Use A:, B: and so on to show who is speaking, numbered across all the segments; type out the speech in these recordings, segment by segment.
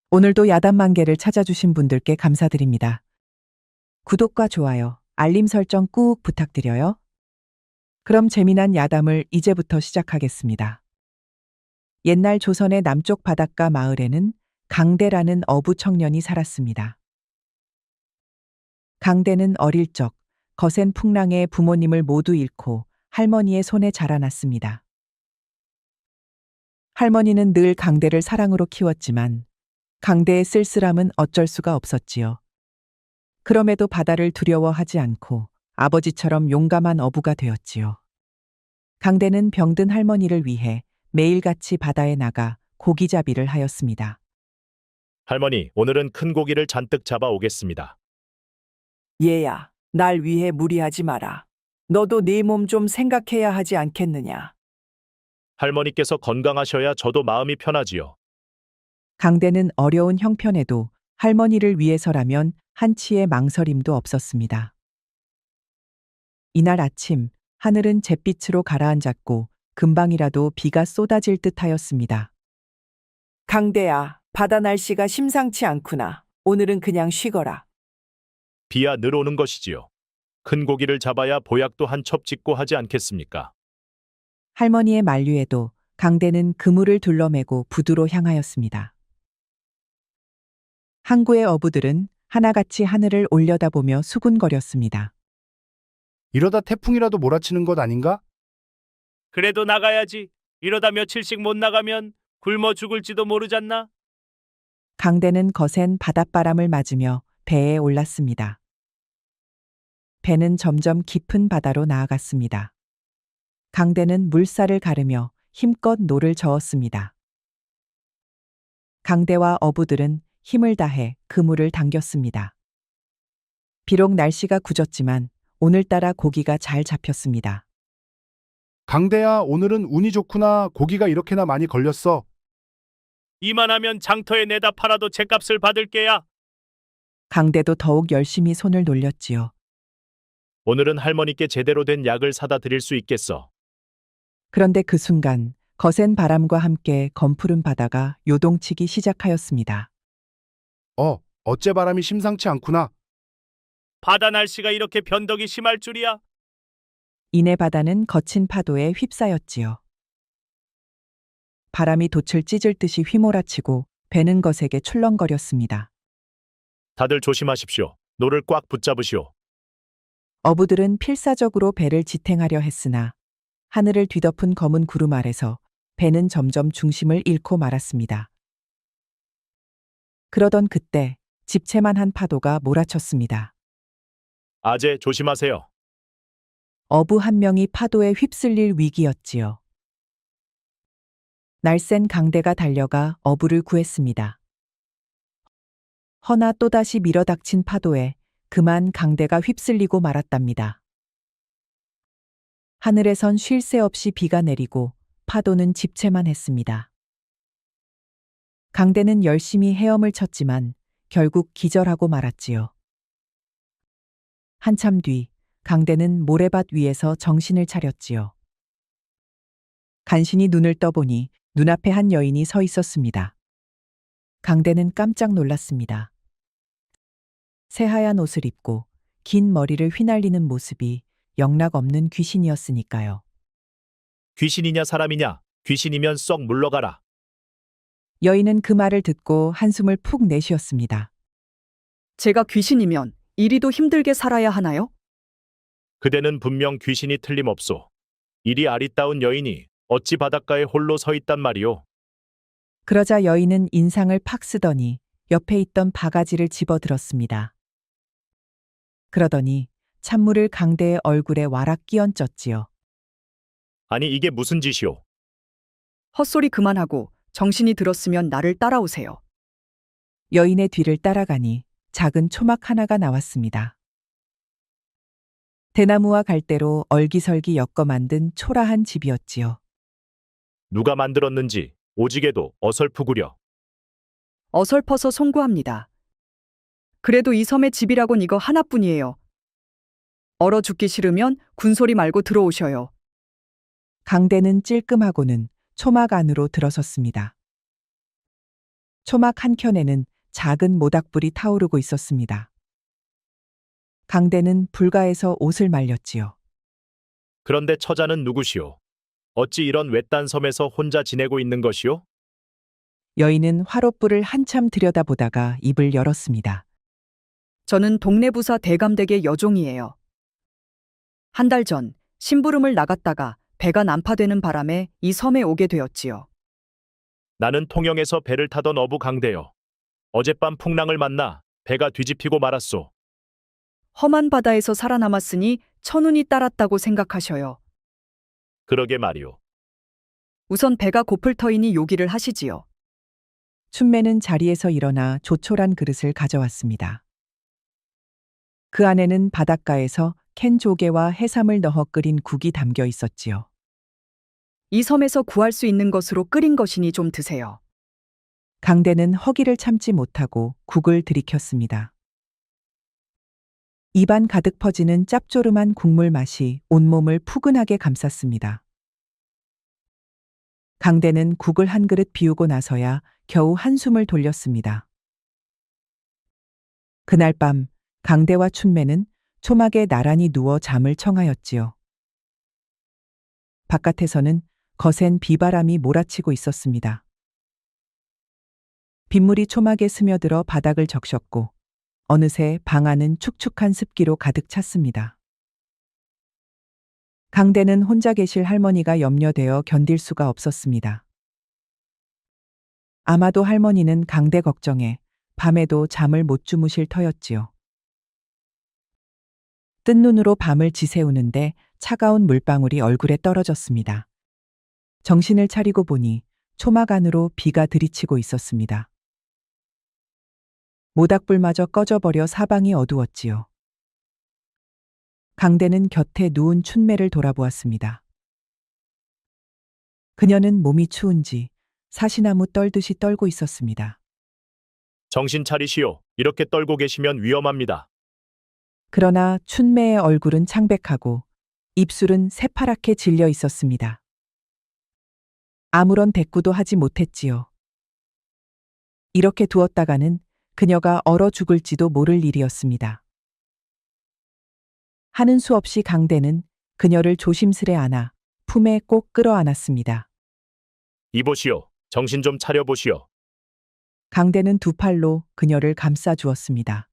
A: 오늘도 야단만개를 찾아주신 분들께 감사드립니다. 구독과 좋아요, 알림 설정 꾹 부탁드려요. 그럼 재미난 야담을 이제부터 시작하겠습니다. 옛날 조선의 남쪽 바닷가 마을에는 강대라는 어부 청년이 살았습니다. 강대는 어릴 적 거센 풍랑에 부모님을 모두 잃고 할머니의 손에 자라났습니다. 할머니는 늘 강대를 사랑으로 키웠지만 강대의 쓸쓸함은 어쩔 수가 없었지요. 그럼에도 바다를 두려워하지 않고 아버지처럼 용감한 어부가 되었지요. 강대는 병든 할머니를 위해 매일같이 바다에 나가 고기잡이를 하였습니다.
B: 할머니, 오늘은 큰 고기를 잔뜩 잡아 오겠습니다.
C: 얘야, 날 위해 무리하지 마라. 너도 네 몸 좀 생각해야 하지 않겠느냐.
B: 할머니께서 건강하셔야 저도 마음이 편하지요.
A: 강대는 어려운 형편에도 할머니를 위해서라면 한치의 망설임도 없었습니다. 이날 아침, 하늘은 잿빛으로 가라앉았고 금방이라도 비가 쏟아질 듯하였습니다.
C: 강대야, 바다 날씨가 심상치 않구나. 오늘은 그냥 쉬거라.
B: 비야 늘 오는 것이지요. 큰 고기를 잡아야 보약도 한 첩 짓고 하지 않겠습니까?
A: 할머니의 만류에도 강대는 그물을 둘러매고 부두로 향하였습니다. 항구의 어부들은 하나같이 하늘을 올려다보며 수군거렸습니다.
D: 이러다 태풍이라도 몰아치는 것 아닌가?
E: 그래도 나가야지. 이러다 며칠씩 못 나가면 굶어 죽을지도 모르잖나.
A: 강대는 거센 바닷바람을 맞으며 배에 올랐습니다. 배는 점점 깊은 바다로 나아갔습니다. 강대는 물살을 가르며 힘껏 노를 저었습니다. 강대와 어부들은 힘을 다해 그물을 당겼습니다. 비록 날씨가 굳었지만 오늘따라 고기가 잘 잡혔습니다.
D: 강대야, 오늘은 운이 좋구나. 고기가 이렇게나 많이 걸렸어.
E: 이만하면 장터에 내다 팔아도 제값을 받을 게야.
A: 강대도 더욱 열심히 손을 놀렸지요.
B: 오늘은 할머니께 제대로 된 약을 사다 드릴 수 있겠어.
A: 그런데 그 순간 거센 바람과 함께 검푸른 바다가 요동치기 시작하였습니다.
D: 어째 바람이 심상치 않구나.
E: 바다 날씨가 이렇게 변덕이 심할 줄이야.
A: 이내 바다는 거친 파도에 휩싸였지요. 바람이 돛을 찢을 듯이 휘몰아치고 배는 거세게 출렁거렸습니다.
B: 다들 조심하십시오. 노를 꽉 붙잡으시오.
A: 어부들은 필사적으로 배를 지탱하려 했으나 하늘을 뒤덮은 검은 구름 아래서 배는 점점 중심을 잃고 말았습니다. 그러던 그때 집채만한 파도가 몰아쳤습니다.
B: 아재 조심하세요.
A: 어부 한 명이 파도에 휩쓸릴 위기였지요. 날쌘 강대가 달려가 어부를 구했습니다. 허나 또다시 밀어닥친 파도에 그만 강대가 휩쓸리고 말았답니다. 하늘에선 쉴 새 없이 비가 내리고 파도는 집채만 했습니다. 강대는 열심히 헤엄을 쳤지만 결국 기절하고 말았지요. 한참 뒤 강대는 모래밭 위에서 정신을 차렸지요. 간신히 눈을 떠보니 눈앞에 한 여인이 서 있었습니다. 강대는 깜짝 놀랐습니다. 새하얀 옷을 입고 긴 머리를 휘날리는 모습이 영락없는 귀신이었으니까요.
B: 귀신이냐 사람이냐? 귀신이면 썩 물러가라.
A: 여인은 그 말을 듣고 한숨을 푹 내쉬었습니다.
F: 제가 귀신이면 이리도 힘들게 살아야 하나요?
B: 그대는 분명 귀신이 틀림없소. 이리 아리따운 여인이 어찌 바닷가에 홀로 서 있단 말이오.
A: 그러자 여인은 인상을 팍 쓰더니 옆에 있던 바가지를 집어들었습니다. 그러더니 찬물을 강대의 얼굴에 와락 끼얹었지요.
B: 아니 이게 무슨 짓이오?
F: 헛소리 그만하고 정신이 들었으면 나를 따라오세요.
A: 여인의 뒤를 따라가니 작은 초막 하나가 나왔습니다. 대나무와 갈대로 얼기설기 엮어 만든 초라한 집이었지요.
B: 누가 만들었는지 오지게도 어설프구려.
F: 어설퍼서 송구합니다. 그래도 이 섬의 집이라곤 이거 하나뿐이에요. 얼어 죽기 싫으면 군소리 말고 들어오셔요.
A: 강대는 찔끔하고는 초막 안으로 들어섰습니다. 초막 한켠에는 작은 모닥불이 타오르고 있었습니다. 강대는 불가에서 옷을 말렸지요.
B: 그런데 처자는 누구시오? 어찌 이런 외딴 섬에서 혼자 지내고 있는 것이오?
A: 여인은 화롯불을 한참 들여다보다가 입을 열었습니다.
F: 저는 동네 부사 대감댁의 여종이에요. 한 달 전 심부름을 나갔다가 배가 난파되는 바람에 이 섬에 오게 되었지요.
B: 나는 통영에서 배를 타던 어부 강대요. 어젯밤 풍랑을 만나 배가 뒤집히고 말았소.
F: 험한 바다에서 살아남았으니 천운이 따랐다고 생각하셔요.
B: 그러게 말이오.
F: 우선 배가 고플 터이니 요기를 하시지요.
A: 춘매는 자리에서 일어나 조촐한 그릇을 가져왔습니다. 그 안에는 바닷가에서 캔 조개와 해삼을 넣어 끓인 국이 담겨 있었지요.
F: 이 섬에서 구할 수 있는 것으로 끓인 것이니 좀 드세요.
A: 강대는 허기를 참지 못하고 국을 들이켰습니다. 입안 가득 퍼지는 짭조름한 국물 맛이 온몸을 푸근하게 감쌌습니다. 강대는 국을 한 그릇 비우고 나서야 겨우 한숨을 돌렸습니다. 그날 밤 강대와 춘매는 초막에 나란히 누워 잠을 청하였지요. 바깥에서는 거센 비바람이 몰아치고 있었습니다. 빗물이 초막에 스며들어 바닥을 적셨고 어느새 방 안은 축축한 습기로 가득 찼습니다. 강대는 혼자 계실 할머니가 염려되어 견딜 수가 없었습니다. 아마도 할머니는 강대 걱정에 밤에도 잠을 못 주무실 터였지요. 뜬 눈으로 밤을 지새우는데 차가운 물방울이 얼굴에 떨어졌습니다. 정신을 차리고 보니 초막 안으로 비가 들이치고 있었습니다. 모닥불마저 꺼져버려 사방이 어두웠지요. 강대는 곁에 누운 춘매를 돌아보았습니다. 그녀는 몸이 추운지 사시나무 떨듯이 떨고 있었습니다.
B: 정신 차리시오. 이렇게 떨고 계시면 위험합니다.
A: 그러나 춘매의 얼굴은 창백하고 입술은 새파랗게 질려 있었습니다. 아무런 대꾸도 하지 못했지요. 이렇게 두었다가는 그녀가 얼어 죽을지도 모를 일이었습니다. 하는 수 없이 강대는 그녀를 조심스레 안아 품에 꼭 끌어안았습니다.
B: 이보시오. 정신 좀 차려보시오.
A: 강대는 두 팔로 그녀를 감싸 주었습니다.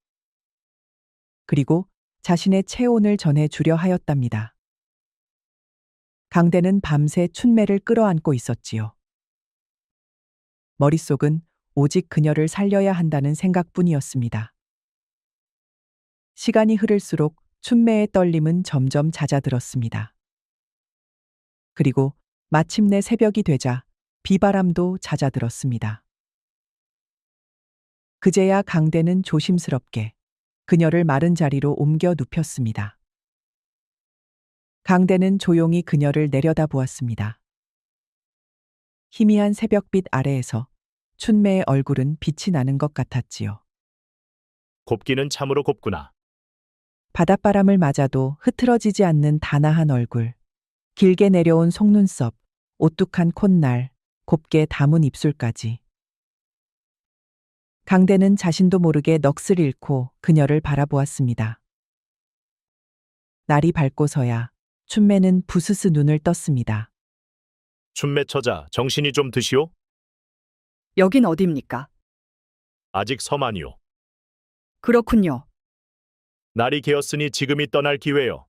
A: 그리고 자신의 체온을 전해 주려 하였답니다. 강대는 밤새 춘매를 끌어안고 있었지요. 머릿속은 오직 그녀를 살려야 한다는 생각뿐이었습니다. 시간이 흐를수록 춘매의 떨림은 점점 잦아들었습니다. 그리고 마침내 새벽이 되자 비바람도 잦아들었습니다. 그제야 강대는 조심스럽게 그녀를 마른 자리로 옮겨 눕혔습니다. 강대는 조용히 그녀를 내려다보았습니다. 희미한 새벽빛 아래에서 춘매의 얼굴은 빛이 나는 것 같았지요.
B: 곱기는 참으로 곱구나.
A: 바닷바람을 맞아도 흐트러지지 않는 단아한 얼굴, 길게 내려온 속눈썹, 오뚝한 콧날, 곱게 담은 입술까지. 강대는 자신도 모르게 넋을 잃고 그녀를 바라보았습니다. 날이 밝고서야 춘매는 부스스 눈을 떴습니다.
B: 춘매 처자, 정신이 좀 드시오?
F: 여긴 어디입니까?
B: 아직 섬 아니오.
F: 그렇군요.
B: 날이 개었으니 지금이 떠날 기회요.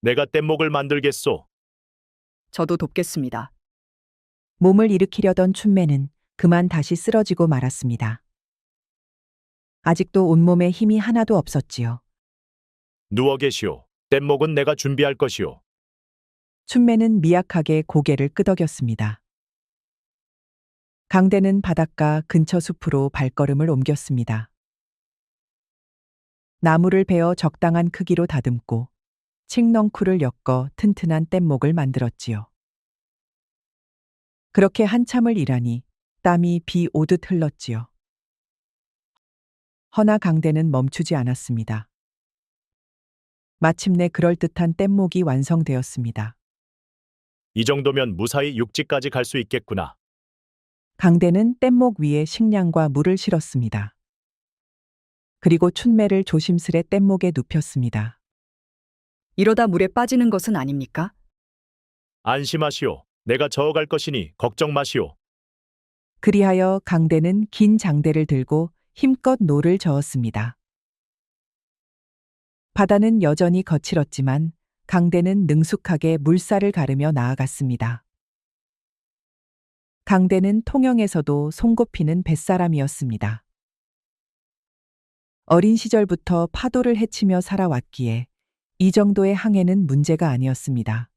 B: 내가 뗏목을 만들겠소.
F: 저도 돕겠습니다.
A: 몸을 일으키려던 춘매는 그만 다시 쓰러지고 말았습니다. 아직도 온몸에 힘이 하나도 없었지요.
B: 누워 계시오. 뗏목은 내가 준비할 것이오.
A: 춘매는 미약하게 고개를 끄덕였습니다. 강대는 바닷가 근처 숲으로 발걸음을 옮겼습니다. 나무를 베어 적당한 크기로 다듬고 칡넝쿨을 엮어 튼튼한 뗏목을 만들었지요. 그렇게 한참을 일하니 땀이 비 오듯 흘렀지요. 허나 강대는 멈추지 않았습니다. 마침내 그럴듯한 뗏목이 완성되었습니다.
B: 이 정도면 무사히 육지까지 갈 수 있겠구나.
A: 강대는 뗏목 위에 식량과 물을 실었습니다. 그리고 춘매를 조심스레 뗏목에 눕혔습니다.
F: 이러다 물에 빠지는 것은 아닙니까?
B: 안심하시오. 내가 저어갈 것이니 걱정 마시오.
A: 그리하여 강대는 긴 장대를 들고 힘껏 노를 저었습니다. 바다는 여전히 거칠었지만 강대는 능숙하게 물살을 가르며 나아갔습니다. 강대는 통영에서도 손꼽히는 뱃사람이었습니다. 어린 시절부터 파도를 헤치며 살아왔기에 이 정도의 항해는 문제가 아니었습니다.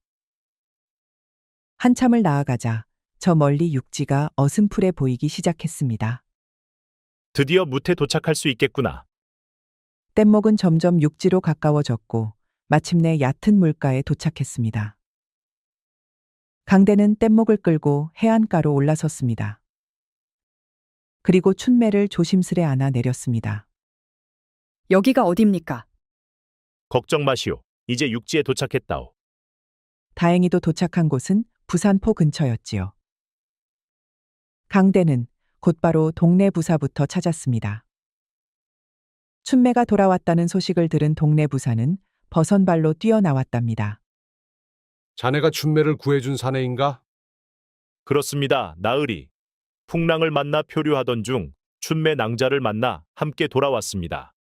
A: 한참을 나아가자 저 멀리 육지가 어슴푸레 보이기 시작했습니다.
B: 드디어 무태 도착할 수 있겠구나.
A: 뗏목은 점점 육지로 가까워졌고 마침내 얕은 물가에 도착했습니다. 강대는 뗏목을 끌고 해안가로 올라섰습니다. 그리고 춘매를 조심스레 안아 내렸습니다.
F: 여기가 어딥니까?
B: 걱정 마시오. 이제 육지에 도착했다오.
A: 다행히도 도착한 곳은 부산포 근처였지요. 강대는 곧바로 동네 부사부터 찾았습니다. 춘매가 돌아왔다는 소식을 들은 동네 부사는 버선발로 뛰어나왔답니다.
D: 자네가 춘매를 구해준 사내인가?
B: 그렇습니다. 나으리. 풍랑을 만나 표류하던 중 춘매 낭자를 만나 함께 돌아왔습니다.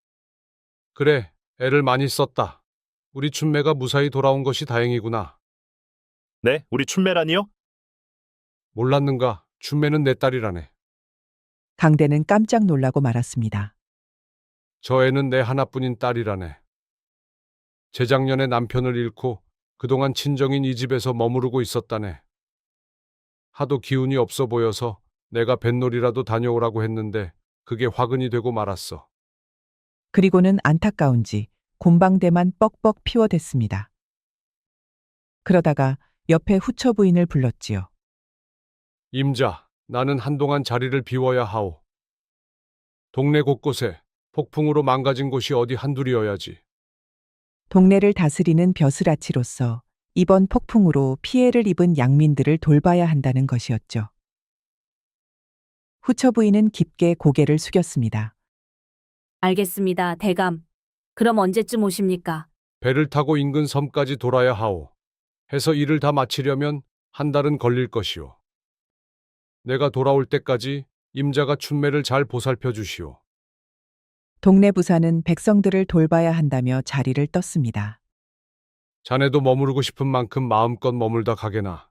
D: 그래, 애를 많이 썼다. 우리 춘매가 무사히 돌아온 것이 다행이구나.
B: 네, 우리 춘매라니요?
D: 몰랐는가? 춘매는 내 딸이라네.
A: 강대는 깜짝 놀라고 말았습니다.
D: 저 애는 내 하나뿐인 딸이라네. 재작년에 남편을 잃고 그동안 친정인 이 집에서 머무르고 있었다네. 하도 기운이 없어 보여서 내가 뱃놀이라도 다녀오라고 했는데 그게 화근이 되고 말았어.
A: 그리고는 안타까운지 곰방대만 뻑뻑 피워댔습니다. 그러다가 옆에 후처 부인을 불렀지요.
D: 임자, 나는 한동안 자리를 비워야 하오. 동네 곳곳에 폭풍으로 망가진 곳이 어디 한둘이어야지.
A: 동네를 다스리는 벼슬아치로서 이번 폭풍으로 피해를 입은 양민들을 돌봐야 한다는 것이었죠. 후처 부인은 깊게 고개를 숙였습니다.
G: 알겠습니다, 대감. 그럼 언제쯤 오십니까?
D: 배를 타고 인근 섬까지 돌아야 하오. 해서 일을 다 마치려면 한 달은 걸릴 것이오. 내가 돌아올 때까지 임자가 춘매를 잘 보살펴 주시오.
A: 동네 부사는 백성들을 돌봐야 한다며 자리를 떴습니다.
D: 자네도 머무르고 싶은 만큼 마음껏 머물다 가게나.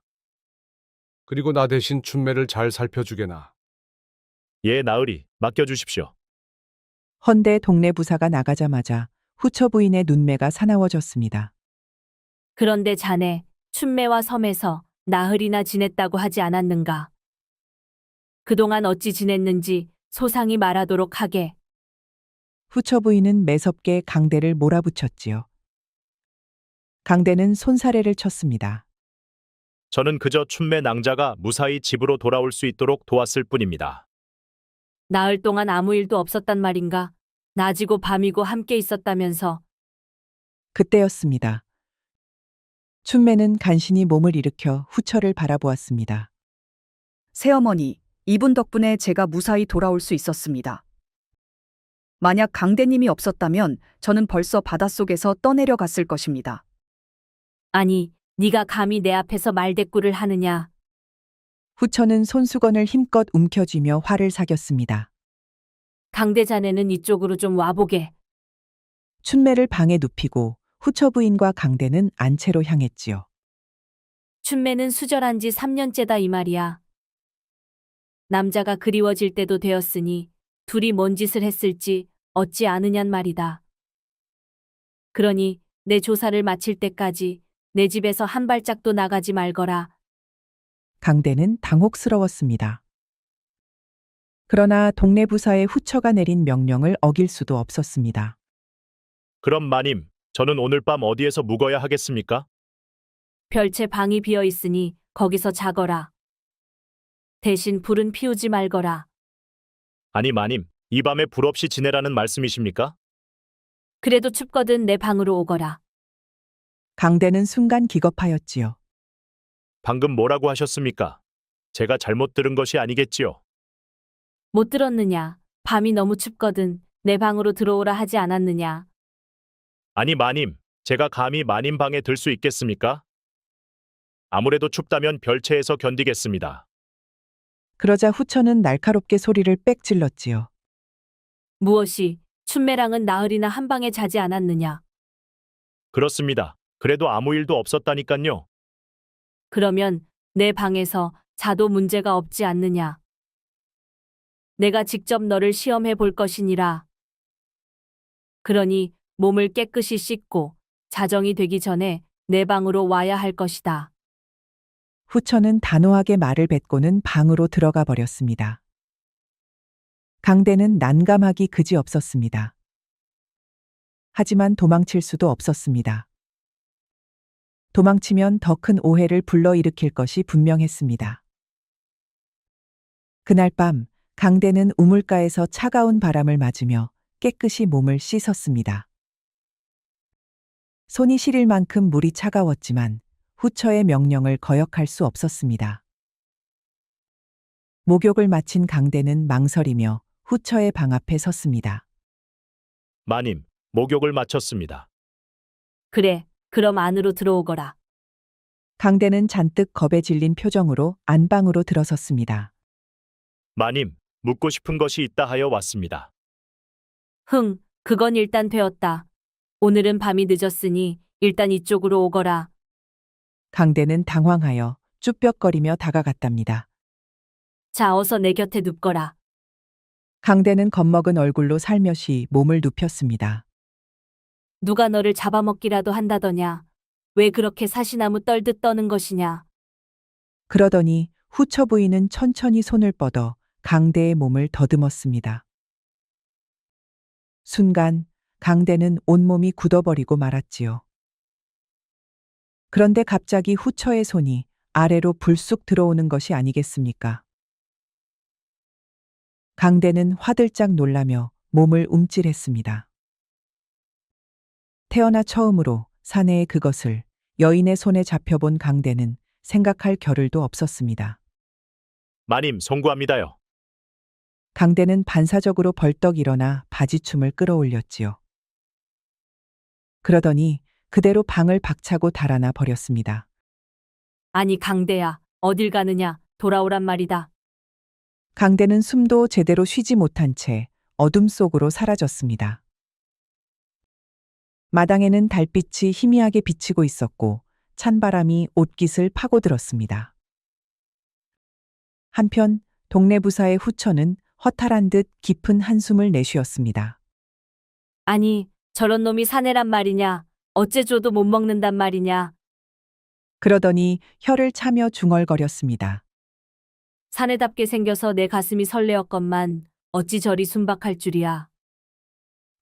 D: 그리고 나 대신 춘매를 잘 살펴주게나.
B: 예, 나으리. 맡겨주십시오.
A: 헌데 동네 부사가 나가자마자 후처 부인의 눈매가 사나워졌습니다.
G: 그런데 자네, 춘매와 섬에서 나흘이나 지냈다고 하지 않았는가? 그동안 어찌 지냈는지 소상히 말하도록 하게.
A: 후처 부인은 매섭게 강대를 몰아붙였지요. 강대는 손사래를 쳤습니다.
B: 저는 그저 춘매 낭자가 무사히 집으로 돌아올 수 있도록 도왔을 뿐입니다.
G: 나흘 동안 아무 일도 없었단 말인가? 낮이고 밤이고 함께 있었다면서.
A: 그때였습니다. 춘매는 간신히 몸을 일으켜 후처를 바라보았습니다.
F: 새어머니, 이분 덕분에 제가 무사히 돌아올 수 있었습니다. 만약 강대님이 없었다면 저는 벌써 바닷속에서 떠내려 갔을 것입니다.
G: 아니, 네가 감히 내 앞에서 말대꾸를 하느냐?
A: 후처는 손수건을 힘껏 움켜쥐며 화를 사겼습니다.
G: 강대 자네는 이쪽으로 좀 와보게.
A: 춘매를 방에 눕히고 후처 부인과 강대는 안채로 향했지요.
G: 춘매는 수절한 지 3년째다 이 말이야. 남자가 그리워질 때도 되었으니 둘이 뭔 짓을 했을지 어찌 아느냔 말이다. 그러니 내 조사를 마칠 때까지 내 집에서 한 발짝도 나가지 말거라.
A: 강대는 당혹스러웠습니다. 그러나 동네 부사의 후처가 내린 명령을 어길 수도 없었습니다.
B: 그럼 마님, 저는 오늘 밤 어디에서 묵어야 하겠습니까?
G: 별채 방이 비어 있으니 거기서 자거라. 대신 불은 피우지 말거라.
B: 아니 마님, 이 밤에 불 없이 지내라는 말씀이십니까?
G: 그래도 춥거든 내 방으로 오거라.
A: 강대는 순간 기겁하였지요.
B: 방금 뭐라고 하셨습니까? 제가 잘못 들은 것이 아니겠지요?
G: 못 들었느냐? 밤이 너무 춥거든. 내 방으로 들어오라 하지 않았느냐?
B: 아니, 마님, 제가 감히 마님 방에 들 수 있겠습니까? 아무래도 춥다면 별채에서 견디겠습니다.
A: 그러자 후처는 날카롭게 소리를 빽 질렀지요.
G: 무엇이? 춘매랑은 나흘이나 한 방에 자지 않았느냐?
B: 그렇습니다. 그래도 아무 일도 없었다니깐요.
G: 그러면 내 방에서 자도 문제가 없지 않느냐? 내가 직접 너를 시험해 볼 것이니라. 그러니 몸을 깨끗이 씻고 자정이 되기 전에 내 방으로 와야 할 것이다.
A: 후처는 단호하게 말을 뱉고는 방으로 들어가 버렸습니다. 강대는 난감하기 그지없었습니다. 하지만 도망칠 수도 없었습니다. 도망치면 더 큰 오해를 불러일으킬 것이 분명했습니다. 그날 밤 강대는 우물가에서 차가운 바람을 맞으며 깨끗이 몸을 씻었습니다. 손이 시릴 만큼 물이 차가웠지만 후처의 명령을 거역할 수 없었습니다. 목욕을 마친 강대는 망설이며 후처의 방 앞에 섰습니다.
B: 마님, 목욕을 마쳤습니다.
G: 그래, 그럼 안으로 들어오거라.
A: 강대는 잔뜩 겁에 질린 표정으로 안방으로 들어섰습니다.
B: 마님, 묻고 싶은 것이 있다 하여 왔습니다.
G: 흥, 그건 일단 되었다. 오늘은 밤이 늦었으니 일단 이쪽으로 오거라.
A: 강대는 당황하여 쭈뼛거리며 다가갔답니다.
G: 자, 어서 내 곁에 눕거라.
A: 강대는 겁먹은 얼굴로 살며시 몸을 눕혔습니다.
G: 누가 너를 잡아먹기라도 한다더냐? 왜 그렇게 사시나무 떨듯 떠는 것이냐?
A: 그러더니 후처 부인은 천천히 손을 뻗어 강대의 몸을 더듬었습니다. 순간 강대는 온몸이 굳어버리고 말았지요. 그런데 갑자기 후처의 손이 아래로 불쑥 들어오는 것이 아니겠습니까? 강대는 화들짝 놀라며 몸을 움찔했습니다. 태어나 처음으로 사내의 그것을 여인의 손에 잡혀본 강대는 생각할 겨를도 없었습니다.
B: 마님, 송구합니다요.
A: 강대는 반사적으로 벌떡 일어나 바지춤을 끌어올렸지요. 그러더니 그대로 방을 박차고 달아나 버렸습니다.
G: 아니, 강대야, 어딜 가느냐? 돌아오란 말이다.
A: 강대는 숨도 제대로 쉬지 못한 채 어둠 속으로 사라졌습니다. 마당에는 달빛이 희미하게 비치고 있었고 찬바람이 옷깃을 파고들었습니다. 한편 동네 부사의 후처는 허탈한 듯 깊은 한숨을 내쉬었습니다.
G: 아니, 저런 놈이 사내란 말이냐? 어째 줘도 못 먹는단 말이냐?
A: 그러더니 혀를 차며 중얼거렸습니다.
G: 사내답게 생겨서 내 가슴이 설레었건만 어찌 저리 순박할 줄이야.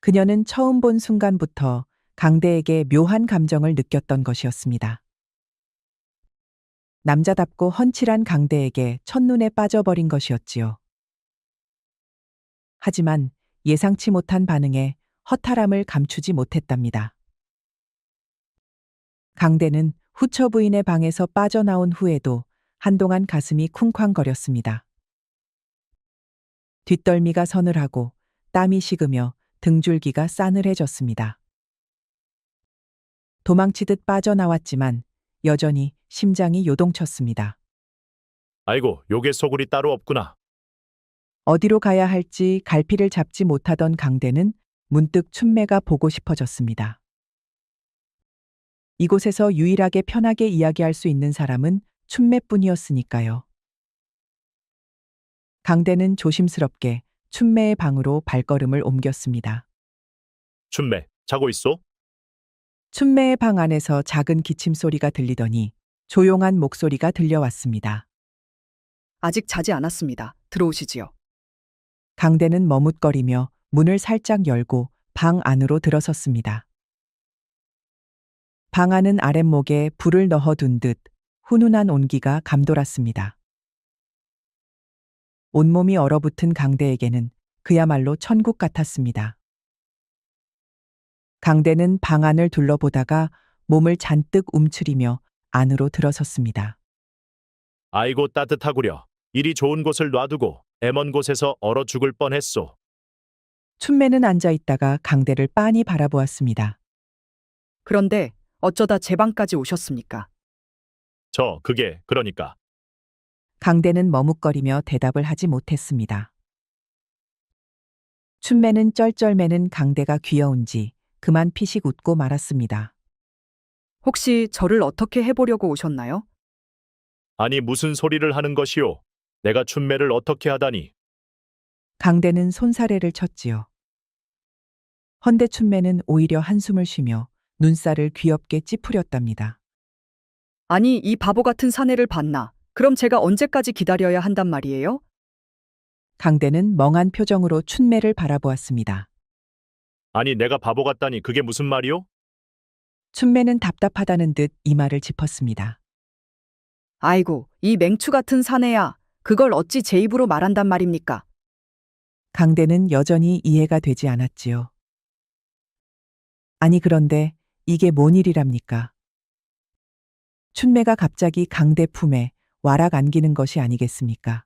A: 그녀는 처음 본 순간부터 강대에게 묘한 감정을 느꼈던 것이었습니다. 남자답고 헌칠한 강대에게 첫눈에 빠져버린 것이었지요. 하지만 예상치 못한 반응에 허탈함을 감추지 못했답니다. 강대는 후처 부인의 방에서 빠져나온 후에도 한동안 가슴이 쿵쾅거렸습니다. 뒷덜미가 서늘하고 땀이 식으며 등줄기가 싸늘해졌습니다. 도망치듯 빠져나왔지만 여전히 심장이 요동쳤습니다.
B: 아이고, 요괴 소굴이 따로 없구나.
A: 어디로 가야 할지 갈피를 잡지 못하던 강대는 문득 춘매가 보고 싶어졌습니다. 이곳에서 유일하게 편하게 이야기할 수 있는 사람은 춘매뿐이었으니까요. 강대는 조심스럽게 춘매의 방으로 발걸음을 옮겼습니다.
B: 춘매, 자고 있소?
A: 춘매의 방 안에서 작은 기침 소리가 들리더니 조용한 목소리가 들려왔습니다.
F: 아직 자지 않았습니다. 들어오시지요.
A: 강대는 머뭇거리며 문을 살짝 열고 방 안으로 들어섰습니다. 방 안은 아랫목에 불을 넣어둔 듯 훈훈한 온기가 감돌았습니다. 온몸이 얼어붙은 강대에게는 그야말로 천국 같았습니다. 강대는 방 안을 둘러보다가 몸을 잔뜩 움츠리며 안으로 들어섰습니다.
B: 아이고 따뜻하구려. 이리 좋은 곳을 놔두고 애먼 곳에서 얼어 죽을 뻔했소.
A: 춘매는 앉아 있다가 강대를 빤히 바라보았습니다.
F: 그런데 어쩌다 제 방까지 오셨습니까?
B: 그게 그러니까.
A: 강대는 머뭇거리며 대답을 하지 못했습니다. 춘매는 쩔쩔매는 강대가 귀여운지 그만 피식 웃고 말았습니다.
F: 혹시 저를 어떻게 해보려고 오셨나요?
B: 아니 무슨 소리를 하는 것이오. 내가 춘매를 어떻게 하다니.
A: 강대는 손사래를 쳤지요. 헌데 춘매는 오히려 한숨을 쉬며 눈살을 귀엽게 찌푸렸답니다.
F: 아니, 이 바보 같은 사내를 봤나? 그럼 제가 언제까지 기다려야 한단 말이에요?
A: 강대는 멍한 표정으로 춘매를 바라보았습니다.
B: 아니 내가 바보 같다니 그게 무슨 말이오?
A: 춘매는 답답하다는 듯 이마를 짚었습니다.
F: 아이고, 이 맹추 같은 사내야. 그걸 어찌 제 입으로 말한단 말입니까?
A: 강대는 여전히 이해가 되지 않았지요. 아니 그런데 이게 뭔 일이랍니까? 춘매가 갑자기 강대 품에 와락 안기는 것이 아니겠습니까?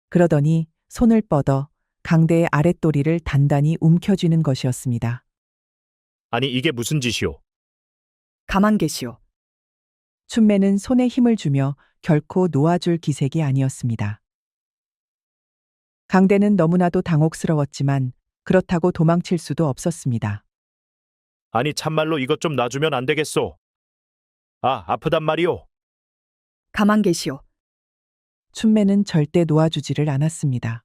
A: 그러더니 손을 뻗어 강대의 아랫도리를 단단히 움켜쥐는 것이었습니다.
B: 아니 이게 무슨 짓이오?
F: 가만 계시오.
A: 춘매는 손에 힘을 주며 결코 놓아줄 기색이 아니었습니다. 강대는 너무나도 당혹스러웠지만 그렇다고 도망칠 수도 없었습니다.
B: 아니 참말로 이것 좀 놔주면 안 되겠소. 아프단 말이오.
F: 가만 계시오.
A: 춘매는 절대 놓아주지를 않았습니다.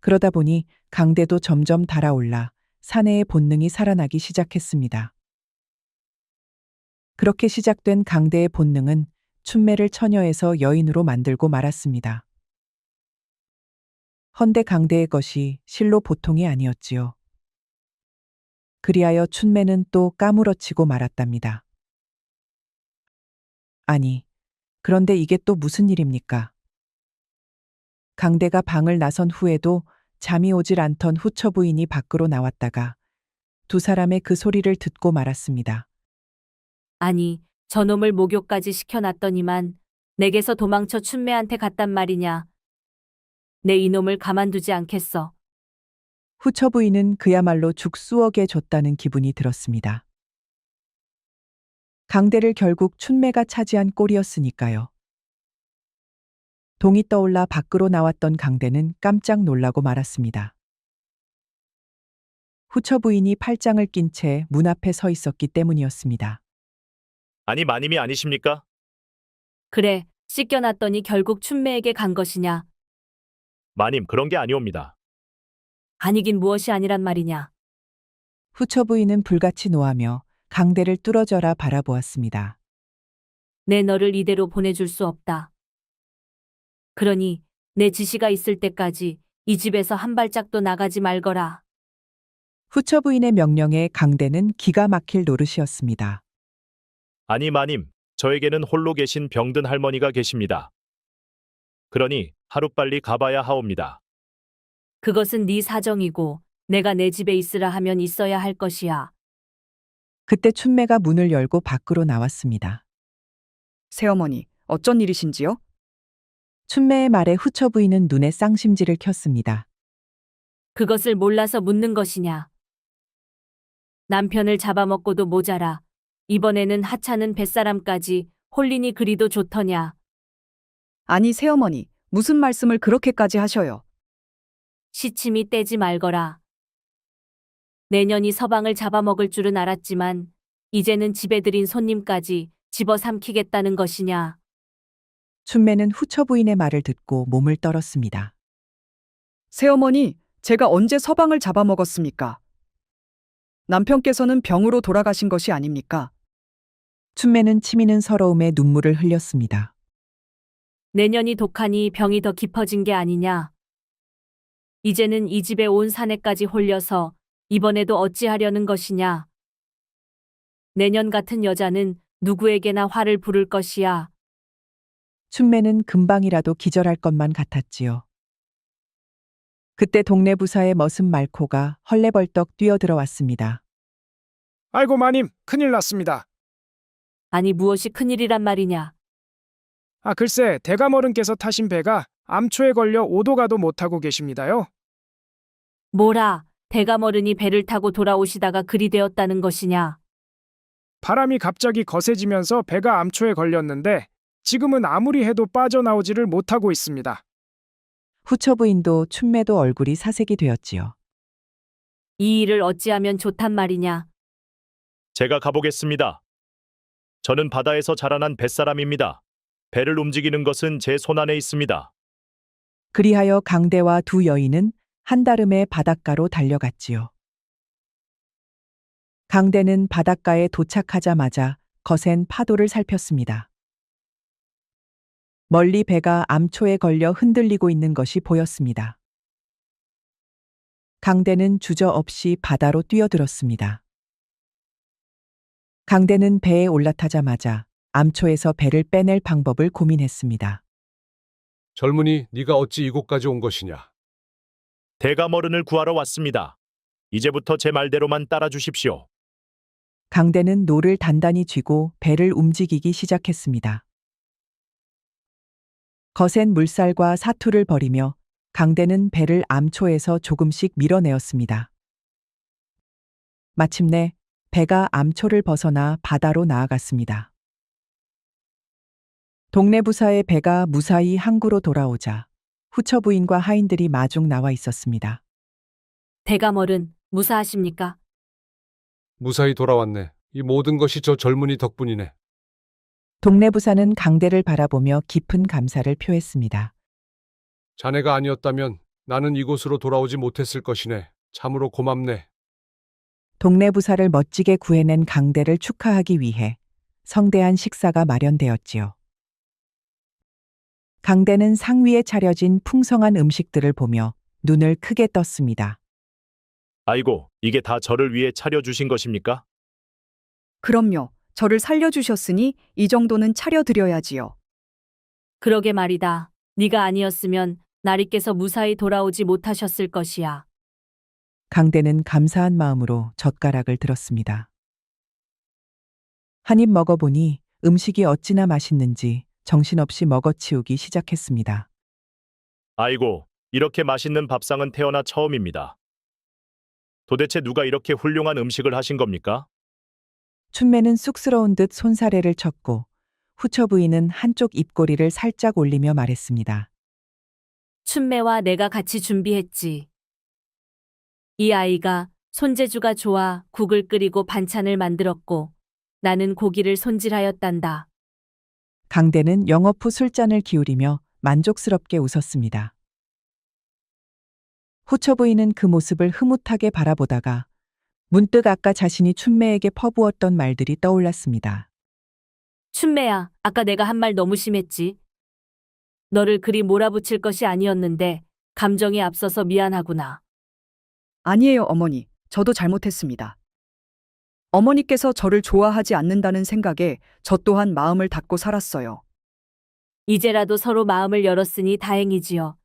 A: 그러다 보니 강대도 점점 달아올라 사내의 본능이 살아나기 시작했습니다. 그렇게 시작된 강대의 본능은 춘매를 처녀에서 여인으로 만들고 말았습니다. 헌데 강대의 것이 실로 보통이 아니었지요. 그리하여 춘매는 또 까무러치고 말았답니다. 아니, 그런데 이게 또 무슨 일입니까? 강대가 방을 나선 후에도 잠이 오질 않던 후처 부인이 밖으로 나왔다가 두 사람의 그 소리를 듣고 말았습니다.
G: 아니, 저놈을 목욕까지 시켜놨더니만 내게서 도망쳐 춘매한테 갔단 말이냐. 내 이놈을 가만두지 않겠어.
A: 후처 부인은 그야말로 죽수억에 줬다는 기분이 들었습니다. 강대를 결국 춘매가 차지한 꼴이었으니까요. 동이 떠올라 밖으로 나왔던 강대는 깜짝 놀라고 말았습니다. 후처 부인이 팔짱을 낀 채 문 앞에 서 있었기 때문이었습니다.
B: 아니 마님이 아니십니까?
G: 그래, 씻겨놨더니 결국 춘매에게 간 것이냐.
B: 마님 그런 게 아니옵니다.
G: 아니긴 무엇이 아니란 말이냐.
A: 후처 부인은 불같이 노하며 강대를 뚫어져라 바라보았습니다.
G: 내 너를 이대로 보내줄 수 없다. 그러니 내 지시가 있을 때까지 이 집에서 한 발짝도 나가지 말거라.
A: 후처 부인의 명령에 강대는 기가 막힐 노릇이었습니다.
B: 아니 마님, 저에게는 홀로 계신 병든 할머니가 계십니다. 그러니 하루빨리 가봐야 하옵니다.
G: 그것은 네 사정이고 내가 내 집에 있으라 하면 있어야 할 것이야.
A: 그때 춘매가 문을 열고 밖으로 나왔습니다.
F: 새어머니, 어쩐 일이신지요?
A: 춘매의 말에 후처 부인은 눈에 쌍심지를 켰습니다.
G: 그것을 몰라서 묻는 것이냐. 남편을 잡아먹고도 모자라. 이번에는 하찮은 뱃사람까지 홀리니 그리도 좋더냐.
F: 아니, 새어머니, 무슨 말씀을 그렇게까지 하셔요?
G: 시침이 떼지 말거라. 내년이 서방을 잡아먹을 줄은 알았지만 이제는 집에 들인 손님까지 집어삼키겠다는 것이냐.
A: 춘매는 후처 부인의 말을 듣고 몸을 떨었습니다.
F: 새어머니, 제가 언제 서방을 잡아먹었습니까? 남편께서는 병으로 돌아가신 것이 아닙니까?
A: 춘매는 치미는 서러움에 눈물을 흘렸습니다.
G: 내년이 독하니 병이 더 깊어진 게 아니냐. 이제는 이 집에 온 사내까지 홀려서 이번에도 어찌하려는 것이냐. 내년 같은 여자는 누구에게나 화를 부를 것이야.
A: 춘매는 금방이라도 기절할 것만 같았지요. 그때 동네 부사의 머슴 말코가 헐레벌떡 뛰어들어왔습니다.
H: 아이고 마님, 큰일 났습니다.
G: 아니 무엇이 큰일이란 말이냐.
H: 글쎄, 대감어른께서 타신 배가 암초에 걸려 오도가도 못하고 계십니다요.
G: 뭐라, 대감어른이 배를 타고 돌아오시다가 그리 되었다는 것이냐?
H: 바람이 갑자기 거세지면서 배가 암초에 걸렸는데 지금은 아무리 해도 빠져나오지를 못하고 있습니다.
A: 후처 부인도 춘매도 얼굴이 사색이 되었지요.
G: 이 일을 어찌하면 좋단 말이냐?
B: 제가 가보겠습니다. 저는 바다에서 자라난 뱃사람입니다. 배를 움직이는 것은 제 손안에 있습니다.
A: 그리하여 강대와 두 여인은 한달음에 바닷가로 달려갔지요. 강대는 바닷가에 도착하자마자 거센 파도를 살폈습니다. 멀리 배가 암초에 걸려 흔들리고 있는 것이 보였습니다. 강대는 주저없이 바다로 뛰어들었습니다. 강대는 배에 올라타자마자 암초에서 배를 빼낼 방법을 고민했습니다.
D: 젊은이, 네가 어찌 이곳까지 온 것이냐?
B: 대감어른을 구하러 왔습니다. 이제부터 제 말대로만 따라 주십시오.
A: 강대는 노를 단단히 쥐고 배를 움직이기 시작했습니다. 거센 물살과 사투를 벌이며 강대는 배를 암초에서 조금씩 밀어내었습니다. 마침내 배가 암초를 벗어나 바다로 나아갔습니다. 동네 부사의 배가 무사히 항구로 돌아오자 후처 부인과 하인들이 마중 나와 있었습니다.
G: 대감어른, 무사하십니까?
D: 무사히 돌아왔네. 이 모든 것이 저 젊은이 덕분이네.
A: 동네 부사는 강대를 바라보며 깊은 감사를 표했습니다.
D: 자네가 아니었다면 나는 이곳으로 돌아오지 못했을 것이네. 참으로 고맙네.
A: 동네 부사를 멋지게 구해낸 강대를 축하하기 위해 성대한 식사가 마련되었지요. 강대는 상 위에 차려진 풍성한 음식들을 보며 눈을 크게 떴습니다.
B: 아이고, 이게 다 저를 위해 차려주신 것입니까?
F: 그럼요. 저를 살려주셨으니 이 정도는 차려드려야지요.
G: 그러게 말이다. 네가 아니었으면 나리께서 무사히 돌아오지 못하셨을 것이야.
A: 강대는 감사한 마음으로 젓가락을 들었습니다. 한 입 먹어보니 음식이 어찌나 맛있는지 정신없이 먹어치우기 시작했습니다.
B: 아이고, 이렇게 맛있는 밥상은 태어나 처음입니다. 도대체 누가 이렇게 훌륭한 음식을 하신 겁니까?
A: 춘매는 쑥스러운 듯 손사래를 쳤고 후처 부인은 한쪽 입꼬리를 살짝 올리며 말했습니다.
G: 춘매와 내가 같이 준비했지. 이 아이가 손재주가 좋아 국을 끓이고 반찬을 만들었고 나는 고기를 손질하였단다.
A: 강대는 영업 후 술잔을 기울이며 만족스럽게 웃었습니다. 후처 부인은 그 모습을 흐뭇하게 바라보다가 문득 아까 자신이 춘매에게 퍼부었던 말들이 떠올랐습니다.
G: 춘매야, 아까 내가 한 말 너무 심했지. 너를 그리 몰아붙일 것이 아니었는데 감정이 앞서서 미안하구나.
F: 아니에요, 어머니. 저도 잘못했습니다. 어머니께서 저를 좋아하지 않는다는 생각에 저 또한 마음을 닫고 살았어요.
G: 이제라도 서로 마음을 열었으니 다행이지요.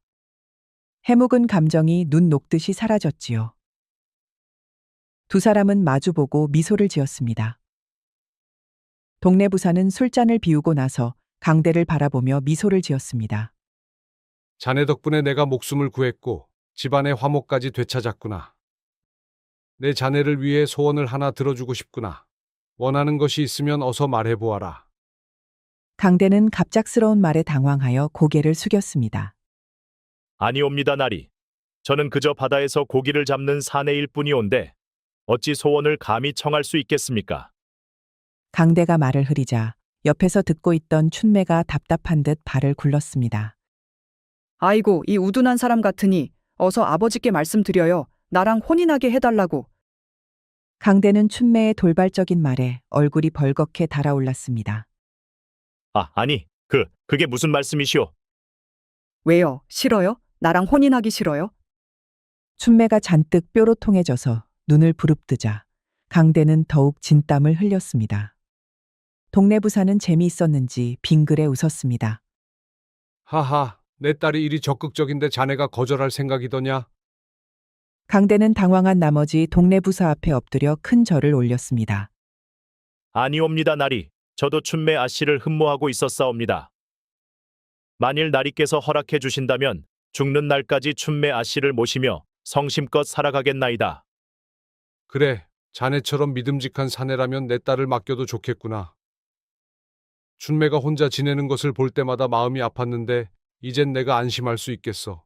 A: 해묵은 감정이 눈 녹듯이 사라졌지요. 두 사람은 마주보고 미소를 지었습니다. 동네 부사는 술잔을 비우고 나서 강대를 바라보며 미소를 지었습니다.
D: 자네 덕분에 내가 목숨을 구했고 집안의 화목까지 되찾았구나. 내 자네를 위해 소원을 하나 들어주고 싶구나. 원하는 것이 있으면 어서 말해보아라.
A: 강대는 갑작스러운 말에 당황하여 고개를 숙였습니다.
B: 아니옵니다, 나리. 저는 그저 바다에서 고기를 잡는 사내일 뿐이온데 어찌 소원을 감히 청할 수 있겠습니까?
A: 강대가 말을 흐리자 옆에서 듣고 있던 춘매가 답답한 듯 발을 굴렀습니다.
F: 아이고, 이 우둔한 사람 같으니 어서 아버지께 말씀드려요. 나랑 혼인하게 해달라고.
A: 강대는 춘매의 돌발적인 말에 얼굴이 벌겋게 달아올랐습니다.
B: 아니, 그게 무슨 말씀이시오?
F: 왜요? 싫어요? 나랑 혼인하기 싫어요?
A: 춘매가 잔뜩 뾰로통해져서 눈을 부릅뜨자 강대는 더욱 진땀을 흘렸습니다. 동네 부사는 재미있었는지 빙그레 웃었습니다.
D: 하하, 내 딸이 이리 적극적인데 자네가 거절할 생각이더냐?
A: 강대는 당황한 나머지 동네 부사 앞에 엎드려 큰 절을 올렸습니다.
B: 아니옵니다, 나리. 저도 춘매 아씨를 흠모하고 있었사옵니다. 만일 나리께서 허락해 주신다면 죽는 날까지 춘매 아씨를 모시며 성심껏 살아가겠나이다.
D: 그래, 자네처럼 믿음직한 사내라면 내 딸을 맡겨도 좋겠구나. 춘매가 혼자 지내는 것을 볼 때마다 마음이 아팠는데 이젠 내가 안심할 수 있겠어.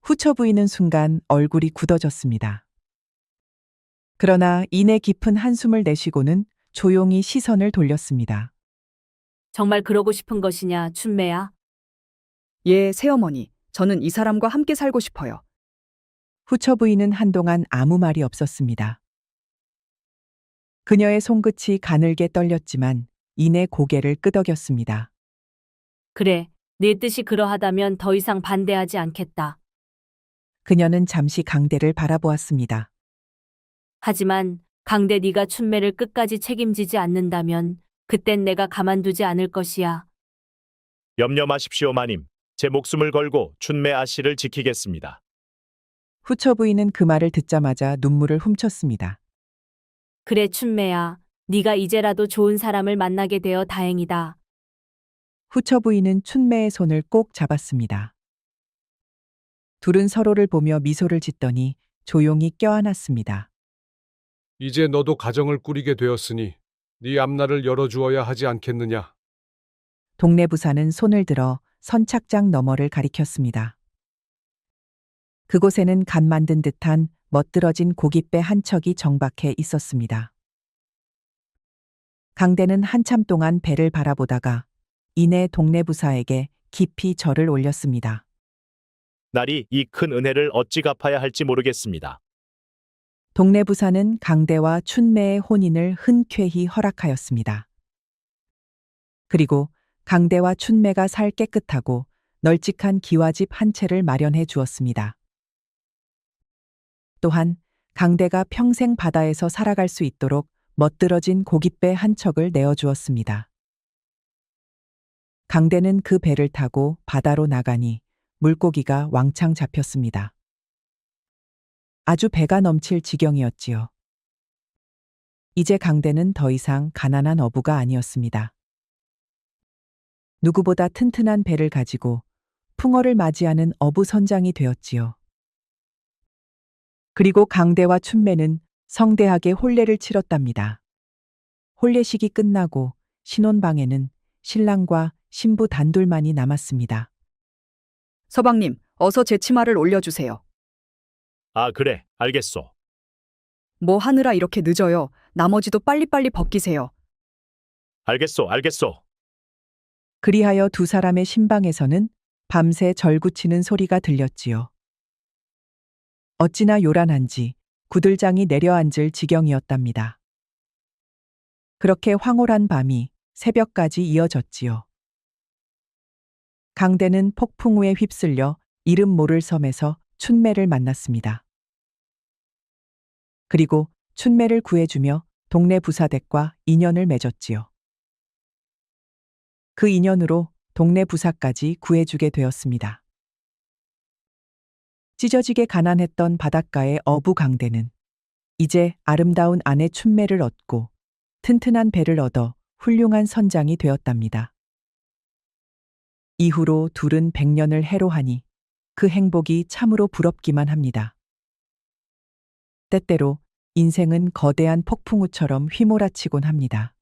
A: 후처 부인은 순간 얼굴이 굳어졌습니다. 그러나 이내 깊은 한숨을 내쉬고는 조용히 시선을 돌렸습니다.
G: 정말 그러고 싶은 것이냐, 춘매야?
F: 예, 새어머니. 저는 이 사람과 함께 살고 싶어요.
A: 후처 부인은 한동안 아무 말이 없었습니다. 그녀의 손끝이 가늘게 떨렸지만 이내 고개를 끄덕였습니다.
G: 그래, 네 뜻이 그러하다면 더 이상 반대하지 않겠다.
A: 그녀는 잠시 강대를 바라보았습니다.
G: 하지만 강대 네가 춘매를 끝까지 책임지지 않는다면 그땐 내가 가만두지 않을 것이야.
B: 염려 마십시오, 마님. 제 목숨을 걸고 춘매 아씨를 지키겠습니다.
A: 후처 부인은 그 말을 듣자마자 눈물을 훔쳤습니다.
G: 그래, 춘매야. 네가 이제라도 좋은 사람을 만나게 되어 다행이다.
A: 후처 부인은 춘매의 손을 꼭 잡았습니다. 둘은 서로를 보며 미소를 짓더니 조용히 껴안았습니다.
D: 이제 너도 가정을 꾸리게 되었으니 네 앞날을 열어주어야 하지 않겠느냐.
A: 동네 부사는 손을 들어 선착장 너머를 가리켰습니다. 그곳에는 간 만든 듯한 멋들어진 고깃배 한 척이 정박해 있었습니다. 강대는 한참 동안 배를 바라보다가 이내 동네 부사에게 깊이 절을 올렸습니다.
B: 나리 이 큰 은혜를 어찌 갚아야 할지 모르겠습니다.
A: 동네 부사는 강대와 춘매의 혼인을 흔쾌히 허락하였습니다. 그리고 강대와 춘매가 살 깨끗하고 널찍한 기와집 한 채를 마련해 주었습니다. 또한 강대가 평생 바다에서 살아갈 수 있도록 멋들어진 고깃배 한 척을 내어주었습니다. 강대는 그 배를 타고 바다로 나가니 물고기가 왕창 잡혔습니다. 아주 배가 넘칠 지경이었지요. 이제 강대는 더 이상 가난한 어부가 아니었습니다. 누구보다 튼튼한 배를 가지고 풍어를 맞이하는 어부 선장이 되었지요. 그리고 강대와 춘매는 성대하게 혼례를 치렀답니다. 혼례식이 끝나고 신혼방에는 신랑과 신부 단둘만이 남았습니다.
F: 서방님, 어서 제 치마를 올려주세요.
B: 아, 그래, 알겠소.
F: 뭐 하느라 이렇게 늦어요. 나머지도 빨리빨리 벗기세요.
B: 알겠소.
A: 그리하여 두 사람의 신방에서는 밤새 절구치는 소리가 들렸지요. 어찌나 요란한지 구들장이 내려앉을 지경이었답니다. 그렇게 황홀한 밤이 새벽까지 이어졌지요. 강대는 폭풍우에 휩쓸려 이름 모를 섬에서 춘매를 만났습니다. 그리고 춘매를 구해주며 동네 부사댁과 인연을 맺었지요. 그 인연으로 동네 부사까지 구해주게 되었습니다. 찢어지게 가난했던 바닷가의 어부 강대는 이제 아름다운 아내 춘매를 얻고 튼튼한 배를 얻어 훌륭한 선장이 되었답니다. 이후로 둘은 100년을 해로하니 그 행복이 참으로 부럽기만 합니다. 때때로 인생은 거대한 폭풍우처럼 휘몰아치곤 합니다.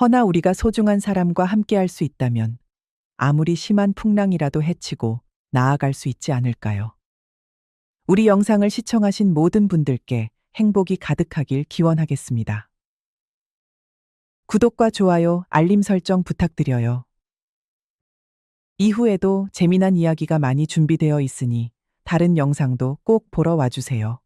A: 허나 우리가 소중한 사람과 함께할 수 있다면 아무리 심한 풍랑이라도 헤치고 나아갈 수 있지 않을까요? 우리 영상을 시청하신 모든 분들께 행복이 가득하길 기원하겠습니다. 구독과 좋아요, 알림 설정 부탁드려요. 이후에도 재미난 이야기가 많이 준비되어 있으니 다른 영상도 꼭 보러 와주세요.